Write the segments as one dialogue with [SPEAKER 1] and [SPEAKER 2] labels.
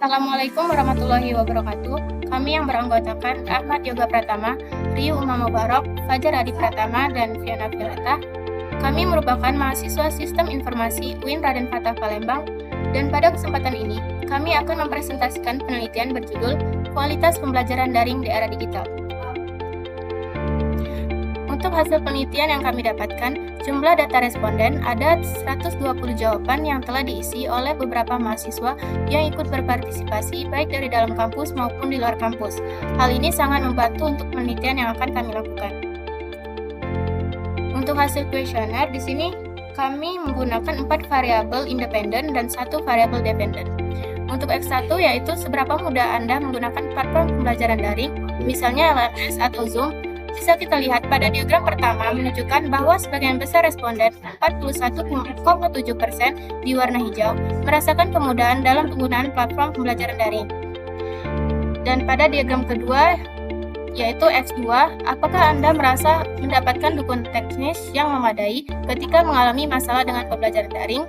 [SPEAKER 1] Assalamualaikum warahmatullahi wabarakatuh. Kami yang beranggotakan Ahmad Yoga Pratama, Riu Uma Mubarak, Fajar Adi Pratama, dan Fiona Violeta. Kami merupakan mahasiswa Sistem Informasi UIN Raden Fatah Palembang, dan pada kesempatan ini kami akan mempresentasikan penelitian berjudul Kualitas Pembelajaran Daring di Era Digital. Untuk hasil penelitian yang kami dapatkan, jumlah data responden ada 120 jawaban yang telah diisi oleh beberapa mahasiswa yang ikut berpartisipasi baik dari dalam kampus maupun di luar kampus. Hal ini sangat membantu untuk penelitian yang akan kami lakukan. Untuk hasil kuesioner, di sini kami menggunakan 4 variabel independen dan 1 variabel dependen. Untuk X1 yaitu seberapa mudah Anda menggunakan platform pembelajaran daring, misalnya LMS atau Zoom. Bisa kita lihat pada diagram pertama menunjukkan bahwa sebagian besar responden 41,7% di warna hijau merasakan kemudahan dalam penggunaan platform pembelajaran daring. Dan pada diagram kedua yaitu X2, apakah Anda merasa mendapatkan dukungan teknis yang memadai ketika mengalami masalah dengan pembelajaran daring?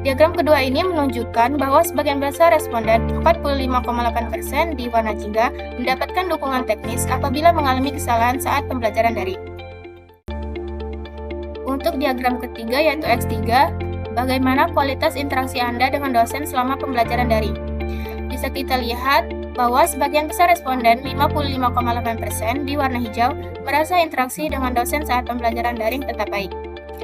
[SPEAKER 1] Diagram kedua ini menunjukkan bahwa sebagian besar responden 45,8% di warna jingga mendapatkan dukungan teknis apabila mengalami kesalahan saat pembelajaran daring. Untuk diagram ketiga yaitu X3, bagaimana kualitas interaksi Anda dengan dosen selama pembelajaran daring? Bisa kita lihat bahwa sebagian besar responden 55,8% di warna hijau merasa interaksi dengan dosen saat pembelajaran daring tetap baik.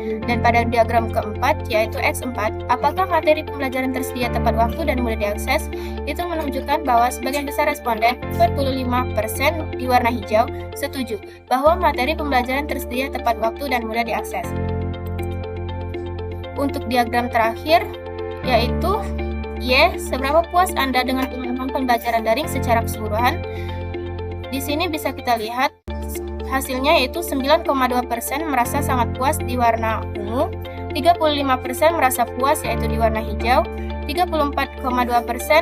[SPEAKER 1] Dan pada diagram keempat yaitu X4, apakah materi pembelajaran tersedia tepat waktu dan mudah diakses? Itu menunjukkan bahwa sebagian besar responden 45% di warna hijau setuju bahwa materi pembelajaran tersedia tepat waktu dan mudah diakses. Untuk diagram terakhir yaitu Y, seberapa puas Anda dengan pengalaman pembelajaran daring secara keseluruhan? Di sini bisa kita lihat hasilnya yaitu 9,2% merasa sangat puas di warna ungu, 35% merasa puas yaitu di warna hijau, 34,2%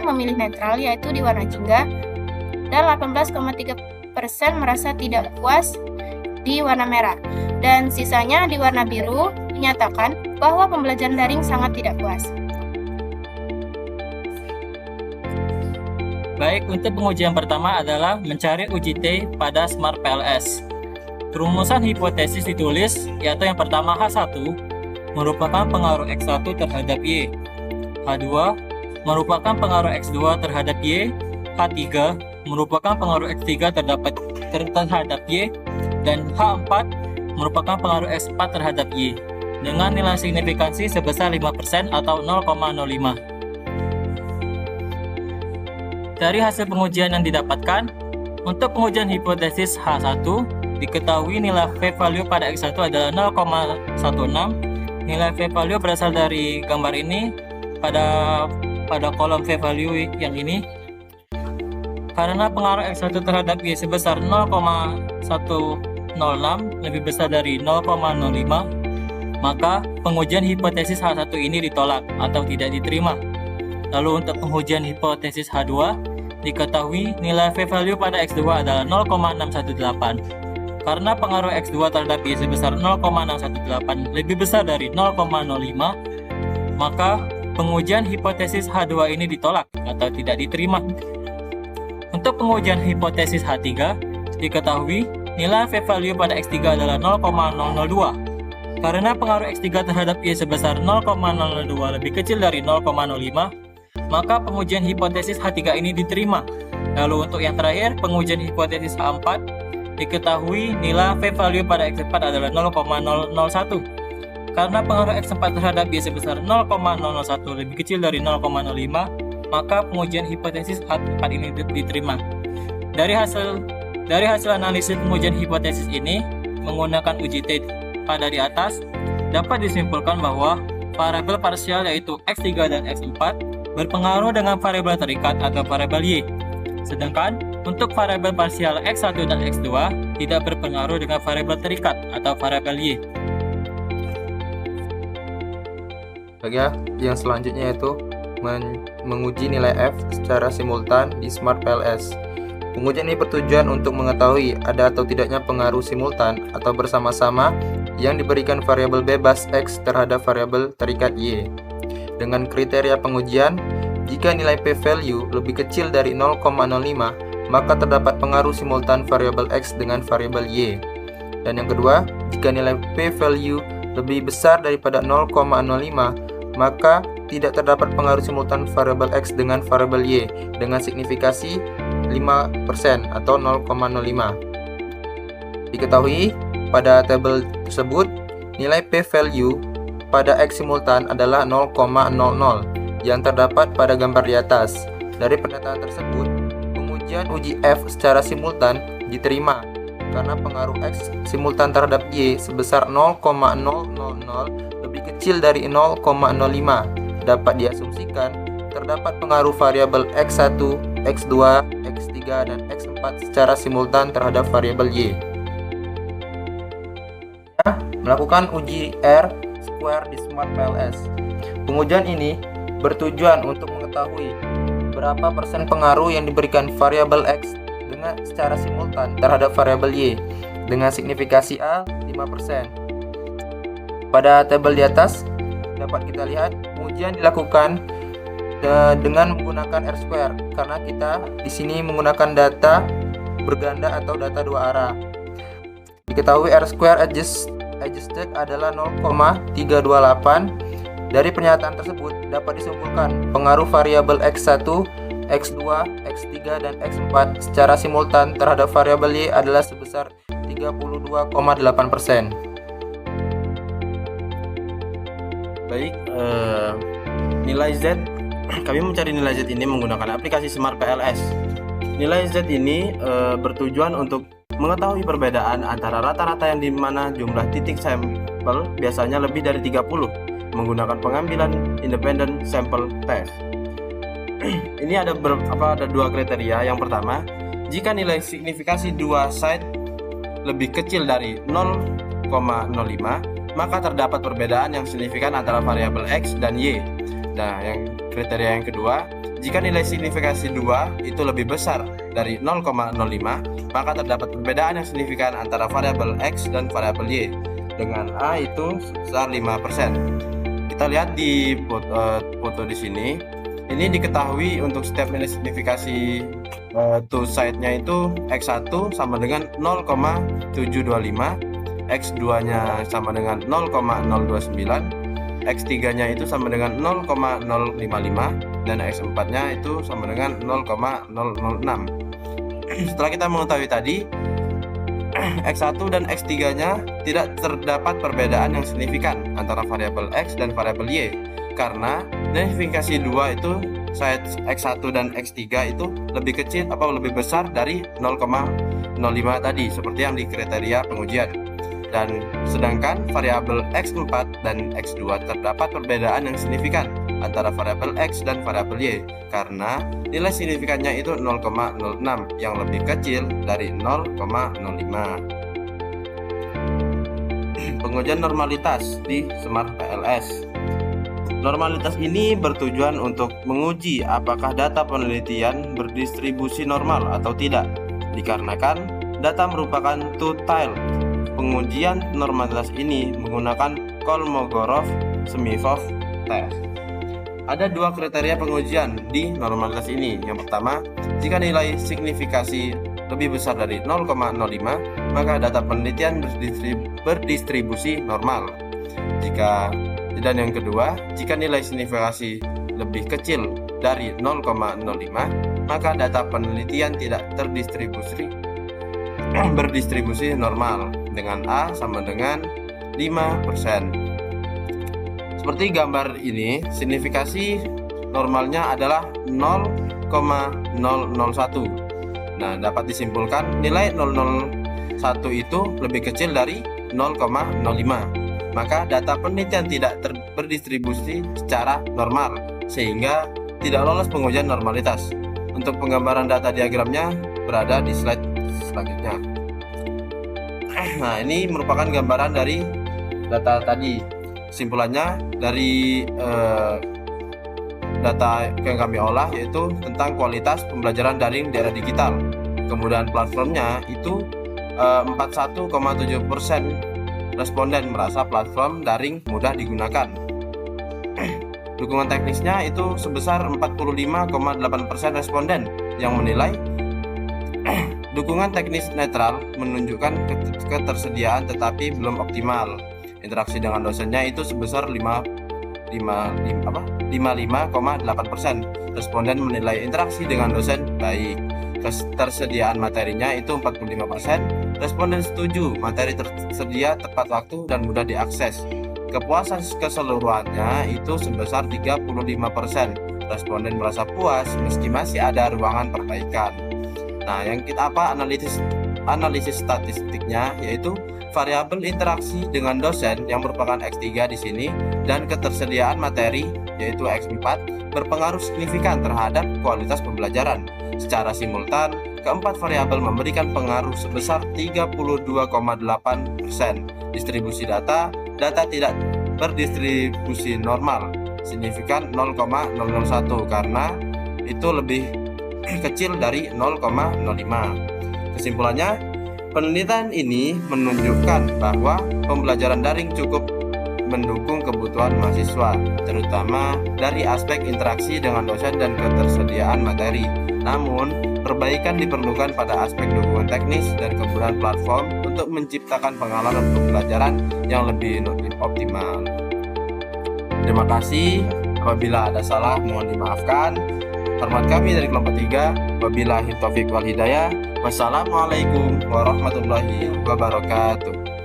[SPEAKER 1] memilih netral yaitu di warna jingga, dan 18,3% merasa tidak puas di warna merah. Dan sisanya di warna biru menyatakan bahwa pembelajaran daring sangat tidak puas.
[SPEAKER 2] Baik, untuk pengujian pertama adalah mencari UJT pada Smart PLS. Rumusan hipotesis ditulis, yaitu yang pertama H1 merupakan pengaruh X1 terhadap Y, H2 merupakan pengaruh X2 terhadap Y, H3 merupakan pengaruh X3 terhadap Y, dan H4 merupakan pengaruh X4 terhadap Y, dengan nilai signifikansi sebesar 5% atau 0,05. Dari hasil pengujian yang didapatkan, untuk pengujian hipotesis H1, diketahui nilai p-value pada X1 adalah 0,16. Nilai p-value berasal dari gambar ini pada kolom p-value yang ini. Karena pengaruh X1 terhadap Y sebesar 0,106 lebih besar dari 0,05, maka pengujian hipotesis H1 ini ditolak atau tidak diterima. Lalu untuk pengujian hipotesis H2, diketahui nilai p-value pada X2 adalah 0,618. Karena pengaruh X2 terhadap Y sebesar 0,618 lebih besar dari 0,05, maka pengujian hipotesis H2 ini ditolak atau tidak diterima. Untuk pengujian hipotesis H3, diketahui nilai p-value pada X3 adalah 0,002. Karena pengaruh X3 terhadap Y sebesar 0,002 lebih kecil dari 0,05, maka pengujian hipotesis H3 ini diterima. Lalu untuk yang terakhir, pengujian hipotesis H4, diketahui nilai p-value pada X4 adalah 0,001. Karena pengaruh X4 terhadap Y sebesar 0,001 lebih kecil dari 0,05, maka pengujian hipotesis H4 ini diterima. Dari hasil analisis pengujian hipotesis ini menggunakan UJT pada di atas, dapat disimpulkan bahwa variabel parsial yaitu X3 dan X4 berpengaruh dengan variabel terikat atau variabel Y. Sedangkan untuk variabel parsial X1 dan X2 tidak berpengaruh dengan variabel terikat atau variabel Y.
[SPEAKER 3] Bagian yang selanjutnya yaitu menguji nilai F secara simultan di Smart PLS. Pengujian ini bertujuan untuk mengetahui ada atau tidaknya pengaruh simultan atau bersama-sama yang diberikan variabel bebas X terhadap variabel terikat Y. Dengan kriteria pengujian, jika nilai p-value lebih kecil dari 0,05, maka terdapat pengaruh simultan variabel x dengan variabel y. Dan yang kedua, jika nilai p-value lebih besar daripada 0,05, maka tidak terdapat pengaruh simultan variabel x dengan variabel y dengan signifikasi 5% atau 0,05. Diketahui pada tabel tersebut, nilai p-value pada x simultan adalah 0,00 yang terdapat pada gambar di atas. Dari pernyataan tersebut, pengujian uji f secara simultan diterima karena pengaruh x simultan terhadap y sebesar 0,000 lebih kecil dari 0,05. Dapat diasumsikan terdapat pengaruh variabel x1, x2, x3, dan x4 secara simultan terhadap variabel y. Melakukan uji R-square di Smart PLS. Pengujian ini bertujuan untuk mengetahui berapa persen pengaruh yang diberikan variabel x dengan secara simultan terhadap variabel y dengan signifikasi A 5%. Pada tabel di atas dapat kita lihat pengujian dilakukan dengan menggunakan R-square karena kita di sini menggunakan data berganda atau data dua arah. Diketahui R-square adjusted adalah 0,328. Dari pernyataan tersebut dapat disimpulkan pengaruh variabel x1, x2, x3, dan x4 secara simultan terhadap variabel y adalah sebesar 32,8%.
[SPEAKER 4] Baik, nilai Z, kami mencari nilai Z ini menggunakan aplikasi Smart PLS. Nilai Z ini bertujuan untuk mengetahui perbedaan antara rata-rata yang dimana jumlah titik sampel biasanya lebih dari 30 menggunakan pengambilan independent sample test. Ini ada dua kriteria. Yang pertama, jika nilai signifikasi dua site lebih kecil dari 0,05, maka terdapat perbedaan yang signifikan antara variabel x dan y. Nah, yang kriteria yang kedua, jika nilai signifikasi 2 itu lebih besar dari 0,05, maka terdapat perbedaan yang signifikan antara variabel x dan variabel y dengan A itu sebesar 5%. Kita lihat di foto di sini. Ini diketahui untuk setiap nilai signifikasi two side-nya itu x1 sama dengan 0,725, x2-nya sama dengan 0,029, x3-nya itu sama dengan 0,055, dan x4-nya itu sama dengan 0,006. Setelah kita mengetahui tadi, X1 dan X3-nya tidak terdapat perbedaan yang signifikan antara variabel X dan variabel Y karena signifikasi 2 itu side X1 dan X3 itu lebih kecil atau lebih besar dari 0,05 tadi seperti yang di kriteria pengujian. Dan sedangkan variabel X4 dan X2 terdapat perbedaan yang signifikan antara variabel X dan variabel Y karena nilai signifikannya itu 0,06 yang lebih kecil dari 0,05. Pengujian normalitas di Smart PLS. Normalitas ini bertujuan untuk menguji apakah data penelitian berdistribusi normal atau tidak, dikarenakan data merupakan two-tailed. Pengujian normalitas ini menggunakan Kolmogorov-Smirnov test. Ada dua kriteria pengujian di normalitas ini. Yang pertama, jika nilai signifikasi lebih besar dari 0,05, maka data penelitian berdistribusi normal. Dan yang kedua, jika nilai signifikasi lebih kecil dari 0,05, maka data penelitian tidak berdistribusi normal dengan A sama dengan 5%. Seperti gambar ini, signifikasi normalnya adalah 0,001. Nah, dapat disimpulkan nilai 001 itu lebih kecil dari 0,05. Maka data penelitian tidak berdistribusi secara normal sehingga tidak lolos pengujian normalitas. Untuk penggambaran data diagramnya berada di slide selanjutnya. Nah, ini merupakan gambaran dari data tadi. Kesimpulannya dari data yang kami olah yaitu tentang kualitas pembelajaran daring di era digital. Kemudian platformnya itu 41,7% responden merasa platform daring mudah digunakan. Dukungan teknisnya itu sebesar 45,8% responden yang menilai dukungan teknis netral menunjukkan ketersediaan tetapi belum optimal. Interaksi dengan dosennya itu sebesar 55,8%. Responden menilai interaksi dengan dosen baik. Ketersediaan materinya itu 45%. Responden setuju materi tersedia tepat waktu dan mudah diakses. Kepuasan keseluruhannya itu sebesar 35%. Responden merasa puas meski masih ada ruangan perbaikan. Nah, yang kita analisis statistiknya yaitu variabel interaksi dengan dosen yang merupakan X3 di sini dan ketersediaan materi yaitu X4 berpengaruh signifikan terhadap kualitas pembelajaran. Secara simultan, keempat variabel memberikan pengaruh sebesar 32,8%. Distribusi data tidak berdistribusi normal, signifikan 0,001 karena itu lebih kecil dari 0,05. Kesimpulannya, penelitian ini menunjukkan bahwa pembelajaran daring cukup mendukung kebutuhan mahasiswa, terutama dari aspek interaksi dengan dosen dan ketersediaan materi. Namun, perbaikan diperlukan pada aspek dukungan teknis dan kegunaan platform untuk menciptakan pengalaman pembelajaran yang lebih optimal. Terima kasih. Apabila ada salah, mohon dimaafkan. Hormat kami dari kelompok 3. Wabillahi taufiq wal hidayah. Wassalamualaikum warahmatullahi wabarakatuh.